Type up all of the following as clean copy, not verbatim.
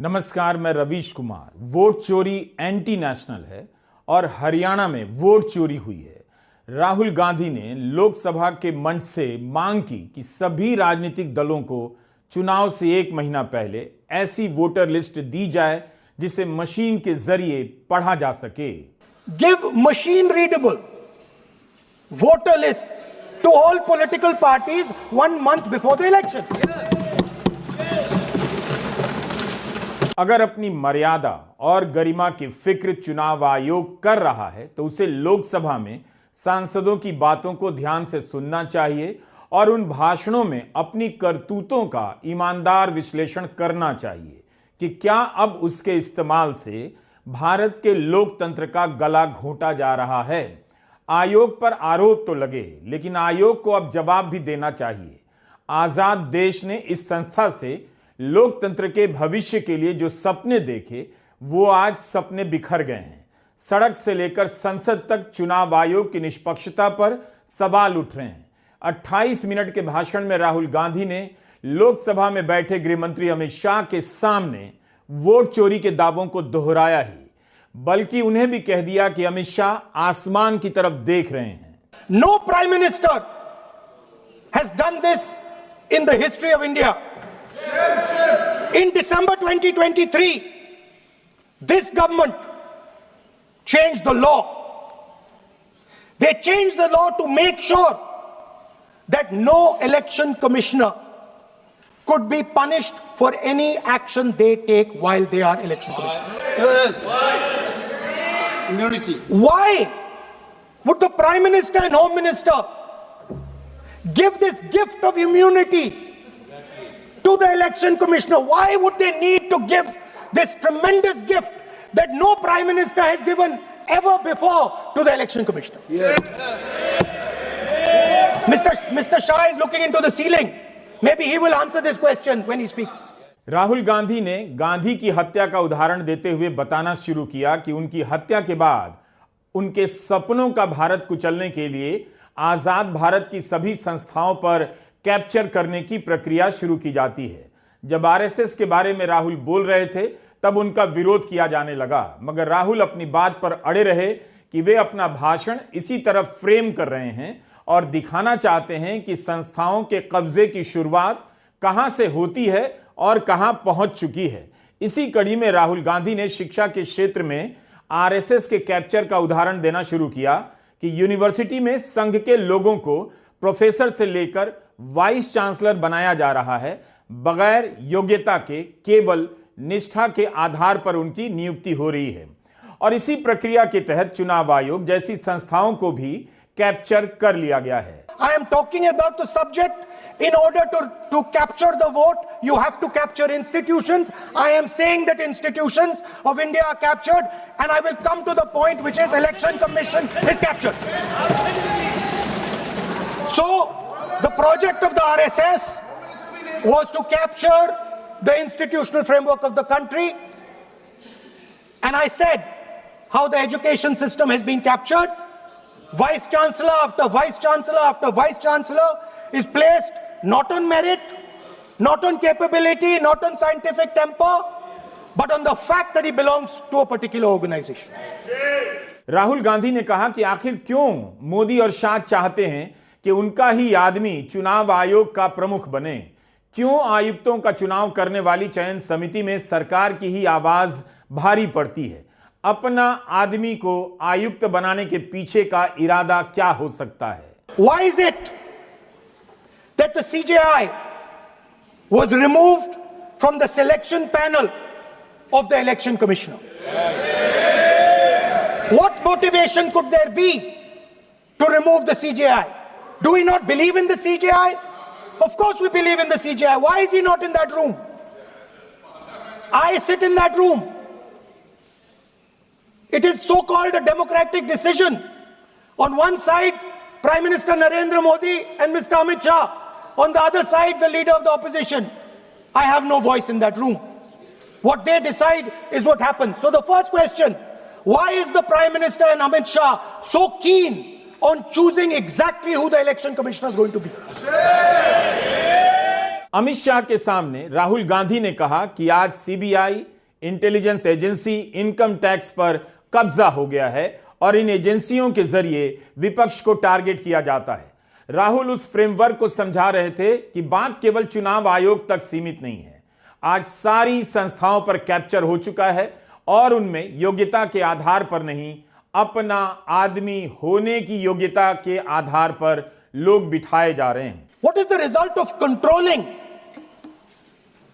नमस्कार, मैं रवीश कुमार। वोट चोरी एंटी नेशनल है और हरियाणा में वोट चोरी हुई है। राहुल गांधी ने लोकसभा के मंच से मांग की कि सभी राजनीतिक दलों को चुनाव से 1 महीना पहले ऐसी वोटर लिस्ट दी जाए जिसे मशीन के जरिए पढ़ा जा सके। Give machine readable voter lists to all political parties 1 month before the election. अगर अपनी मर्यादा और गरिमा की फिक्र चुनाव आयोग कर रहा है तो उसे लोकसभा में सांसदों की बातों को ध्यान से सुनना चाहिए और उन भाषणों में अपनी करतूतों का ईमानदार विश्लेषण करना चाहिए कि क्या अब उसके इस्तेमाल से भारत के लोकतंत्र का गला घोंटा जा रहा है। आयोग पर आरोप तो लगे, लेकिन आयोग को अब जवाब भी देना चाहिए। आजाद देश ने इस संस्था से लोकतंत्र के भविष्य के लिए जो सपने देखे वो आज सपने बिखर गए हैं। सड़क से लेकर संसद तक चुनाव आयोग की निष्पक्षता पर सवाल उठ रहे हैं। 28 मिनट के भाषण में राहुल गांधी ने लोकसभा में बैठे गृह मंत्री अमित शाह के सामने वोट चोरी के दावों को दोहराया ही, बल्कि उन्हें भी कह दिया कि अमित शाह आसमान की तरफ देख रहे हैं। No prime minister has done this in the history of India. In December 2023, this government changed the law. They changed the law to make sure that no election commissioner could be punished for any action they take while they are election commissioner. Yes. Immunity. Why would the Prime Minister and Home Minister give this gift of immunity to the election commissioner? Why would they need to give this tremendous gift that no Prime Minister has given ever before to the election commissioner? Yes. Mr. Shah is looking into the ceiling. Maybe he will answer this question when he speaks. Rahul Gandhi ने गांधी की हत्या का उदाहरण देते हुए बताना शुरू किया कि उनकी हत्या के बाद उनके सपनों का भारत कुचलने के लिए आजाद भारत की सभी संस्थाओं पर कैप्चर करने की प्रक्रिया शुरू की जाती है। जब आरएसएस के बारे में राहुल बोल रहे थे तब उनका विरोध किया जाने लगा, मगर राहुल अपनी बात पर अड़े रहे कि वे अपना भाषण इसी तरह फ्रेम कर रहे हैं और दिखाना चाहते हैं कि संस्थाओं के कब्जे की शुरुआत कहां से होती है और कहां पहुंच चुकी है। इसी कड़ी में राहुल गांधी ने शिक्षा के क्षेत्र में आरएसएस के कैप्चर का उदाहरण देना शुरू किया कि यूनिवर्सिटी में संघ के लोगों को प्रोफेसर से लेकर वाइस चांसलर बनाया जा रहा है, बगैर योग्यता के केवल निष्ठा के आधार पर उनकी नियुक्ति हो रही है। और इसी प्रक्रिया के तहत चुनाव आयोग जैसी संस्थाओं को भी कैप्चर कर लिया गया है। I am talking about the subject. In order to capture the vote, you have to capture institutions. I am saying that institutions of India are captured, and I will come to the point, which is election commission is captured. So the project of the RSS was to capture the institutional framework of the country, and I said how the education system has been captured. Vice Chancellor after Vice Chancellor after Vice Chancellor is placed not on merit, not on capability, not on scientific temper, but on the fact that he belongs to a particular organization. Rahul Gandhi ने कहा कि आखिर क्यों मोदी और शाह चाहते हैं कि उनका ही आदमी चुनाव आयोग का प्रमुख बने। क्यों आयुक्तों का चुनाव करने वाली चयन समिति में सरकार की ही आवाज भारी पड़ती है। अपना आदमी को आयुक्त बनाने के पीछे का इरादा क्या हो सकता है। Why is it that the CJI was removed from the selection panel of the election commissioner? What motivation could there be to remove the CJI? Do we not believe in the CJI? Of course we believe in the CJI. Why is he not in that room? I sit in that room. It is so-called a democratic decision. On one side, Prime Minister Narendra Modi and Mr. Amit Shah. On the other side, the leader of the opposition. I have no voice in that room. What they decide is what happens. So the first question, why is the Prime Minister and Amit Shah so keen on choosing exactly who the election commissioner is going to be? Amit Shah के सामने राहुल गांधी ने कहा कि आज CBI, intelligence agency, income tax पर कब्जा हो गया है और इन एजेंसियों के जरिए विपक्ष को टारगेट किया जाता है। राहुल उस फ्रेमवर्क को समझा रहे थे कि बात केवल चुनाव आयोग तक सीमित नहीं है। आज सारी संस्थाओं पर कैप्चर हो चुका है और उनमें योग्यता के आधार पर नहीं, अपना आदमी होने की योग्यता के आधार पर लोग बिठाए जा रहे हैं। What is the result of controlling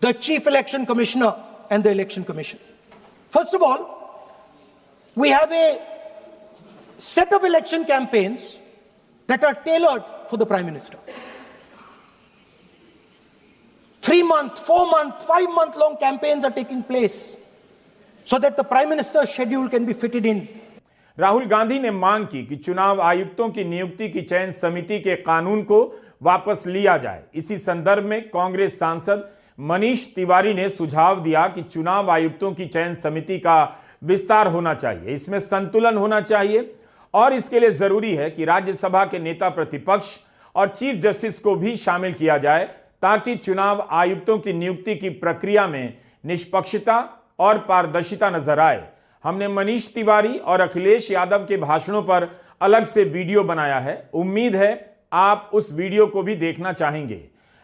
the Chief Election Commissioner and the Election Commission? First of all, we have a set of election campaigns that are tailored for the Prime Minister. 3-month, 4-month, 5-month long campaigns are taking place so that the Prime Minister's schedule can be fitted in. Rahul Gandhi ने मांग की कि चुनाव आयुक्तों की नियुक्ति की चयन समिति के कानून को वापस लिया जाए। इसी संदर्भ में कांग्रेस सांसद मनीष तिवारी ने सुझाव दिया कि चुनाव आयुक्तों की चयन समिति का विस्तार होना चाहिए, इसमें संतुलन होना चाहिए और इसके लिए जरूरी है कि राज्यसभा के नेता प्रतिपक्ष और चीफ जस्टिस को भी शामिल किया जाए ताकि चुनाव आयुक्तों की नियुक्ति की प्रक्रिया में निष्पक्षता और पारदर्शिता नजर आए। हमने मनीष तिवारी और अखिलेश यादव के भाषणों पर अलग से वीडियो बनाया है, उम्मीद है आप उस वीडियो को भी देखना चाहेंगे।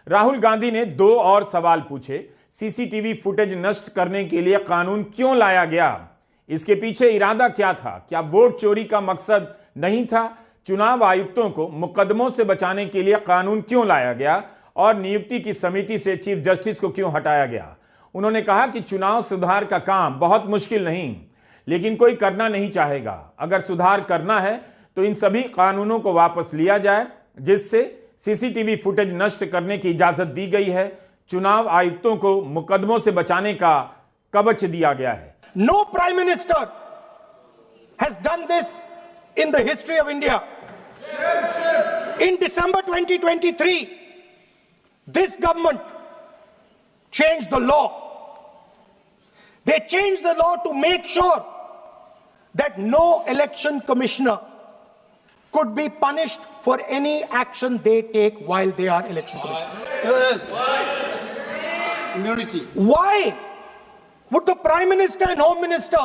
राहुल गांधी ने 2 और सवाल पूछे। सीसीटीवी फुटेज नष्ट करने के लिए कानून क्यों लाया गया? इसके पीछे इरादा क्या था? क्या वोट चोरी का मकसद नहीं था? चुनाव आयुक्तों को मुकदमों से बचाने के लिए कानून क्यों लाया गया और नियुक्ति की समिति से चीफ जस्टिस को क्यों हटाया गया? उन्होंने कहा कि चुनाव सुधार का काम बहुत मुश्किल नहीं, लेकिन कोई करना नहीं चाहेगा। अगर सुधार करना है तो इन सभी कानूनों को वापस लिया जाए जिससे सीसीटीवी फुटेज नष्ट करने की इजाजत दी गई है। चुनाव आयुक्तों को मुकदमों से बचाने का कवच दिया गया है। No Prime Minister has done this in the history of India. In December 2023, this government changed the law. They changed the law to make sure that no election commissioner could be punished for any action they take while they are election commissioner. Yes. Immunity. Why would the Prime Minister and Home Minister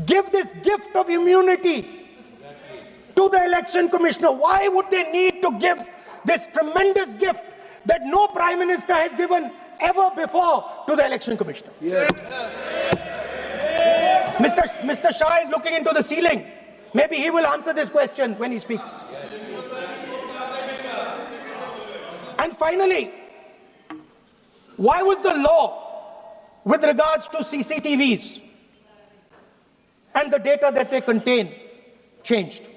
give this gift of immunity to the election commissioner? Why would they need to give this tremendous gift that no Prime Minister has given ever before to the election commissioner? Yes. Mr. Shah is looking into the ceiling. Maybe he will answer this question when he speaks. And finally, why was the law with regards to CCTVs and the data that they contain changed?